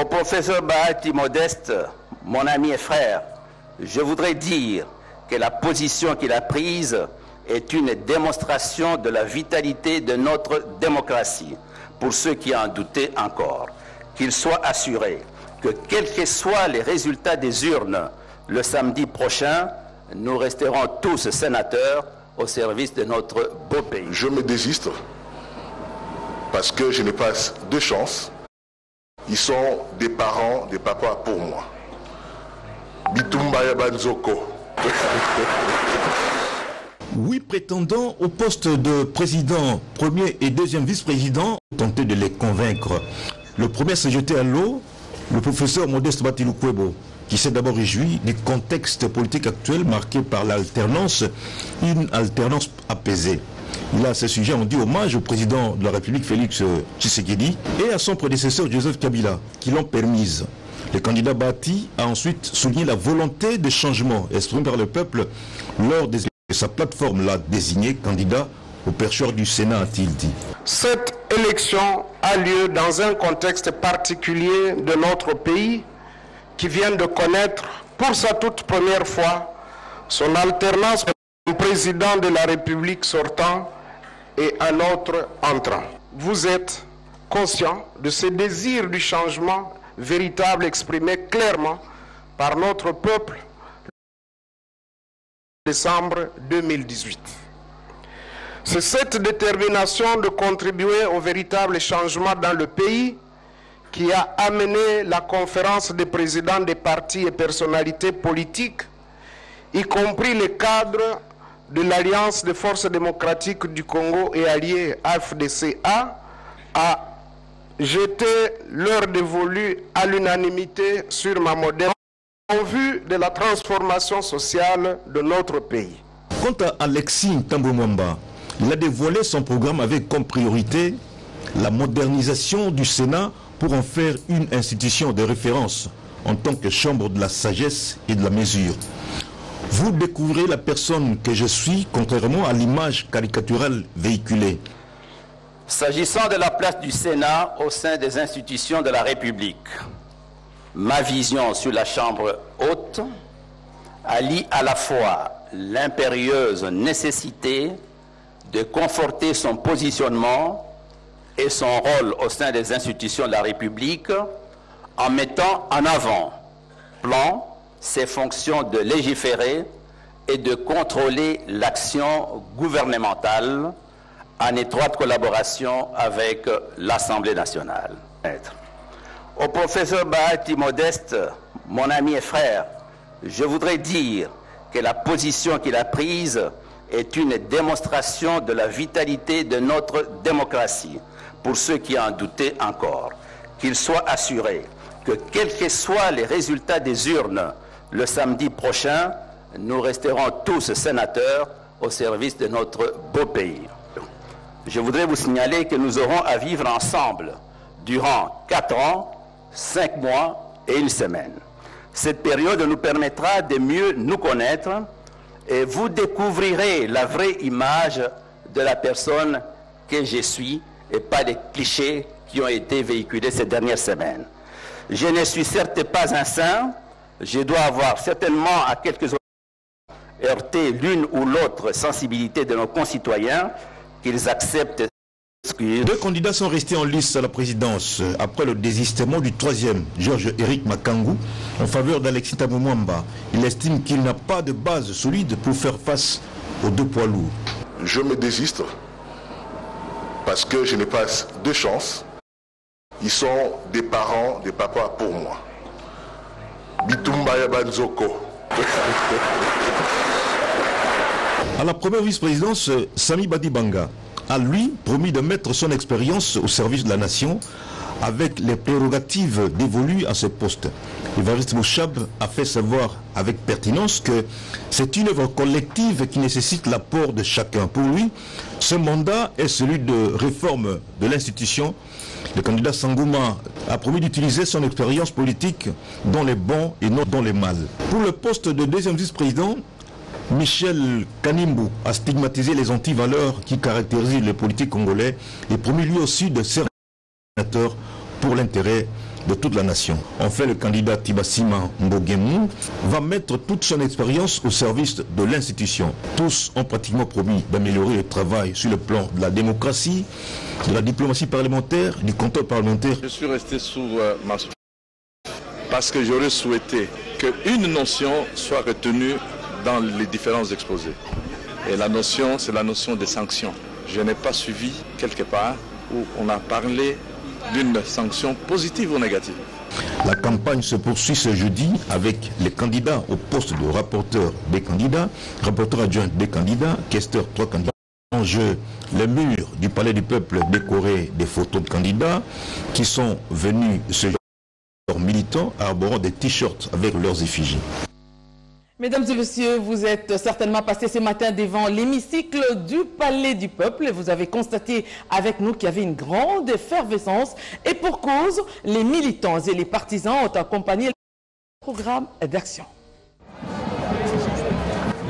Au professeur Bahati Modeste, mon ami et frère, je voudrais dire que la position qu'il a prise est une démonstration de la vitalité de notre démocratie. Pour ceux qui en doutaient encore, qu'il soit assuré que quels que soient les résultats des urnes le samedi prochain, nous resterons tous sénateurs au service de notre beau pays. Je me désiste parce que je n'ai pas de chance. Ils sont des parents, des papas pour moi. Bitumba Yabanzoko. 8 prétendants au poste de président, premier et deuxième vice-président, ont tenté de les convaincre. Le premier s'est jeté à l'eau, le professeur Modeste Batiloukwebo, qui s'est d'abord réjoui du contexte politique actuel marqué par l'alternance, une alternance apaisée. Il a à ce sujet rendu hommage au président de la République Félix Tshisekedi et à son prédécesseur Joseph Kabila, qui l'ont permise. Le candidat Bati a ensuite souligné la volonté de changement exprimée par le peuple lors de sa plateforme l'a désigné candidat au perchoir du Sénat, a-t-il dit. Cette élection a lieu dans un contexte particulier de notre pays qui vient de connaître pour sa toute première fois son alternance un président de la République sortant et un autre entrant. Vous êtes conscient de ce désir du changement véritable exprimé clairement par notre peuple en décembre 2018. C'est cette détermination de contribuer au véritable changement dans le pays qui a amené la conférence des présidents des partis et personnalités politiques, y compris les cadres de l'Alliance des forces démocratiques du Congo et alliés AFDCA, à jeter l'heure dévolue à l'unanimité sur ma modèle en vue de la transformation sociale de notre pays. Quant à Alexis Tambomwamba, il a dévoilé son programme avec comme priorité la modernisation du Sénat pour en faire une institution de référence en tant que chambre de la sagesse et de la mesure. Vous découvrez la personne que je suis, contrairement à l'image caricaturale véhiculée. S'agissant de la place du Sénat au sein des institutions de la République, ma vision sur la Chambre haute allie à la fois l'impérieuse nécessité de conforter son positionnement et son rôle au sein des institutions de la République en mettant en avant-plan ses fonctions de légiférer et de contrôler l'action gouvernementale en étroite collaboration avec l'Assemblée nationale. Au professeur Bahati Modeste, mon ami et frère, je voudrais dire que la position qu'il a prise est une démonstration de la vitalité de notre démocratie. Pour ceux qui en doutaient encore, qu'il soit assuré que quels que soient les résultats des urnes le samedi prochain, nous resterons tous sénateurs au service de notre beau pays. Je voudrais vous signaler que nous aurons à vivre ensemble durant 4 ans, 5 mois et 1 semaine. Cette période nous permettra de mieux nous connaître et vous découvrirez la vraie image de la personne que je suis et pas les clichés qui ont été véhiculés ces dernières semaines. Je ne suis certes pas un saint, je dois avoir certainement à quelques occasions heurté l'une ou l'autre sensibilité de nos concitoyens, qu'ils acceptent. 2 candidats sont restés en lice à la présidence après le désistement du 3e, Georges-Éric Makangu, en faveur d'Alexis Tambomwamba. Il estime qu'il n'a pas de base solide pour faire face aux 2 poids lourds. Je me désiste parce que je n'ai pas de chance. Ils sont des parents, des papas pour moi. Bitumba Yabanzoko. À la première vice-présidence, Sami Badibanga a lui promis de mettre son expérience au service de la nation avec les prérogatives dévolues à ce poste. Évariste Mouchab a fait savoir avec pertinence que c'est une œuvre collective qui nécessite l'apport de chacun. Pour lui, ce mandat est celui de réforme de l'institution. Le candidat Sangouma a promis d'utiliser son expérience politique dans les bons et non dans les mal. Pour le poste de 2e vice-président, Michel Kanimbu a stigmatisé les antivaleurs qui caractérisent les politiques congolais et promis lui aussi de servir sénateur pour l'intérêt de toute la nation. Enfin, le candidat Tibasima Mbogemu va mettre toute son expérience au service de l'institution. Tous ont pratiquement promis d'améliorer le travail sur le plan de la démocratie, de la diplomatie parlementaire, du contrôle parlementaire. Je suis resté sous ma parce que j'aurais souhaité qu'une notion soit retenue dans les différents exposés. Et la notion, c'est la notion des sanctions. Je n'ai pas suivi quelque part où on a parlé d'une sanction positive ou négative. La campagne se poursuit ce jeudi avec les candidats au poste de rapporteur des candidats, rapporteur adjoint des candidats, questeur 3 candidats. En jeu, les murs du Palais du Peuple décorés des photos de candidats qui sont venus ce jour militants arborant des t-shirts avec leurs effigies. Mesdames et messieurs, vous êtes certainement passés ce matin devant l'hémicycle du Palais du Peuple. Vous avez constaté avec nous qu'il y avait une grande effervescence. Et pour cause, les militants et les partisans ont accompagné le programme d'action.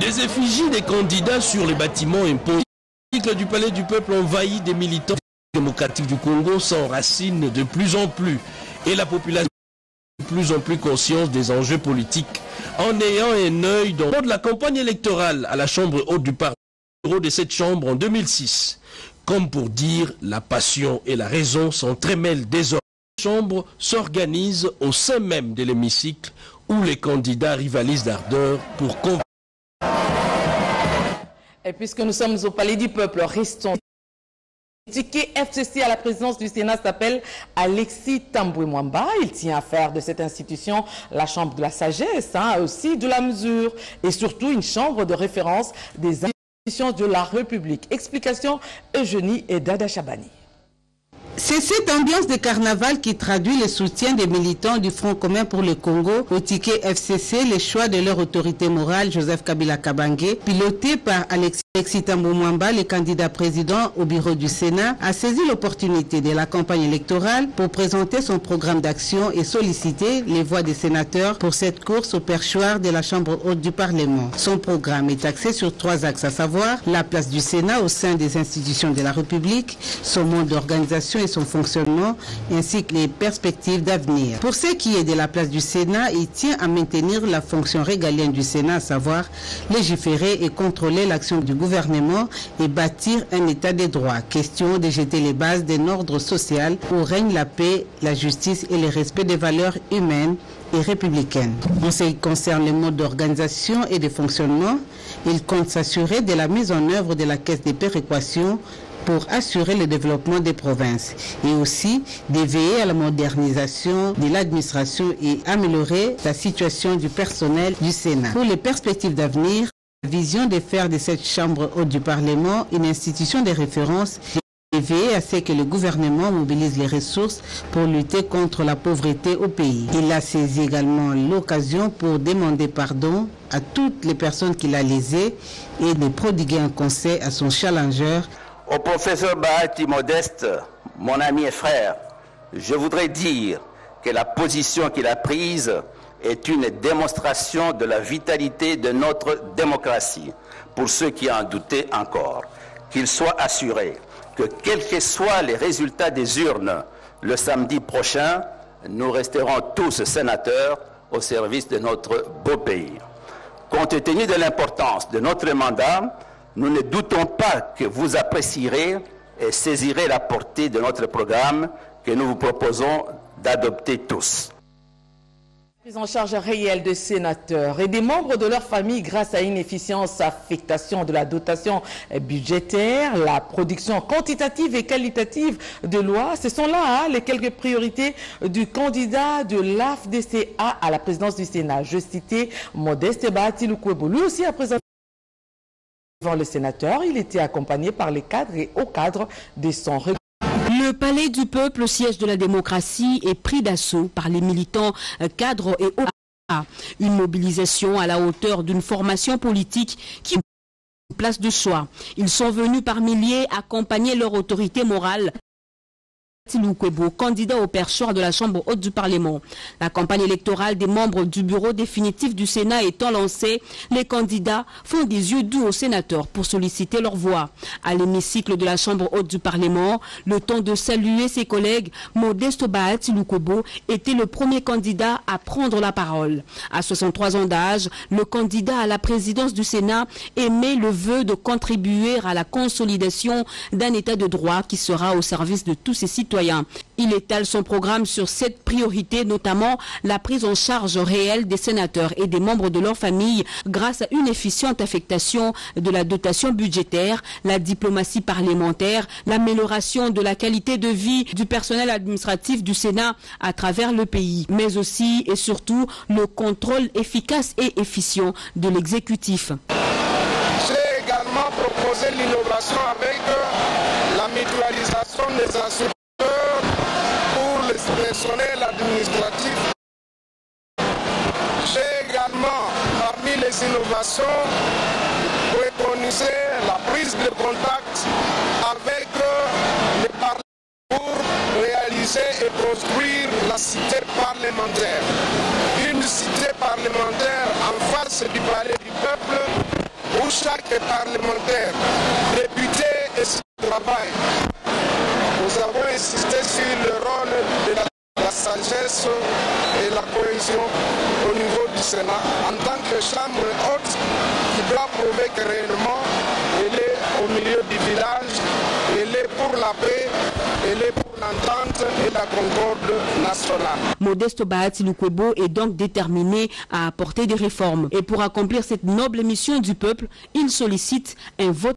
Des effigies des candidats sur les bâtiments imposés. L'hémicycle du Palais du Peuple envahi des militants démocratiques du Congo s'enracine de plus en plus. Et la population a de plus en plus conscience des enjeux politiques. En ayant un œil dans de la campagne électorale à la Chambre haute du Parlement, bureau de cette Chambre en 2006. Comme pour dire, la passion et la raison s'entremêlent désormais. La Chambre s'organise au sein même de l'hémicycle où les candidats rivalisent d'ardeur pour convaincre. Et puisque nous sommes au Palais du Peuple, restons. Le ticket FCC à la présidence du Sénat s'appelle Alexis Tambwe Mwamba. Il tient à faire de cette institution la chambre de la sagesse, aussi de la mesure et surtout une chambre de référence des institutions de la République. Explication Eugénie et Dada Chabani. C'est cette ambiance de carnaval qui traduit le soutien des militants du Front commun pour le Congo au ticket FCC, le choix de leur autorité morale, Joseph Kabila Kabange, piloté par Alexis Tambwe Mwamba, le candidat président au bureau du Sénat, a saisi l'opportunité de la campagne électorale pour présenter son programme d'action et solliciter les voix des sénateurs pour cette course au perchoir de la Chambre haute du Parlement. Son programme est axé sur 3 axes, à savoir la place du Sénat au sein des institutions de la République, son mode d'organisation et son fonctionnement, ainsi que les perspectives d'avenir. Pour ce qui est de la place du Sénat, il tient à maintenir la fonction régalienne du Sénat, à savoir légiférer et contrôler l'action du gouvernement et bâtir un état de droit. Question de jeter les bases d'un ordre social où règne la paix, la justice et le respect des valeurs humaines et républicaine. En ce qui concerne le mode d'organisation et de fonctionnement, il compte s'assurer de la mise en œuvre de la caisse des péréquations pour assurer le développement des provinces et aussi de veiller à la modernisation de l'administration et améliorer la situation du personnel du Sénat. Pour les perspectives d'avenir, la vision de faire de cette Chambre haute du Parlement une institution de référence et veiller à ce que le gouvernement mobilise les ressources pour lutter contre la pauvreté au pays. Il a saisi également l'occasion pour demander pardon à toutes les personnes qu'il a lésées et de prodiguer un conseil à son challenger. Au professeur Bahati Modeste, mon ami et frère, je voudrais dire que la position qu'il a prise est une démonstration de la vitalité de notre démocratie. Pour ceux qui en doutaient encore, qu'il soit assuré que quels que soient les résultats des urnes le samedi prochain, nous resterons tous sénateurs au service de notre beau pays. Compte tenu de l'importance de notre mandat, nous ne doutons pas que vous apprécierez et saisirez la portée de notre programme que nous vous proposons d'adopter tous. Prise en charge réelle des sénateurs et des membres de leur famille grâce à une efficience affectation de la dotation budgétaire, la production quantitative et qualitative de lois. Ce sont là les quelques priorités du candidat de l'AFDCA à la présidence du Sénat. Je citais Modeste Bahati Lukwebo. Lui aussi a présenté devant le sénateur. Il était accompagné par les cadres et hauts cadres de son régime. Le Palais du Peuple, siège de la démocratie, est pris d'assaut par les militants, cadres et hauts. Une mobilisation à la hauteur d'une formation politique qui a une place de choix. Ils sont venus par milliers accompagner leur autorité morale Lukwebo, candidat au perchoir de la Chambre haute du Parlement. La campagne électorale des membres du bureau définitif du Sénat étant lancée, les candidats font des yeux doux aux sénateurs pour solliciter leur voix. À l'hémicycle de la Chambre haute du Parlement, le temps de saluer ses collègues, Modeste Bahati Lukwebo était le premier candidat à prendre la parole. À 63 ans d'âge, le candidat à la présidence du Sénat émet le vœu de contribuer à la consolidation d'un état de droit qui sera au service de tous ses citoyens. Il étale son programme sur 7 priorités, notamment la prise en charge réelle des sénateurs et des membres de leur famille grâce à une efficiente affectation de la dotation budgétaire, la diplomatie parlementaire, l'amélioration de la qualité de vie du personnel administratif du Sénat à travers le pays, mais aussi et surtout le contrôle efficace et efficient de l'exécutif. J'ai également proposé l'innovation avec la mutualisation des assurances pour le personnel administratif. J'ai également, parmi les innovations, préconisé la prise de contact avec les parlementaires pour réaliser et construire la cité parlementaire. Une cité parlementaire en face du palais du peuple où chaque parlementaire, député et son travail. Nous avons insisté sur le rôle de la sagesse et la cohésion au niveau du Sénat en tant que chambre haute qui doit prouver que réellement elle est au milieu du village, elle est pour la paix, elle est pour l'entente et la concorde nationale. Modeste Bahati Lukwebo est donc déterminé à apporter des réformes. Et pour accomplir cette noble mission du peuple, il sollicite un vote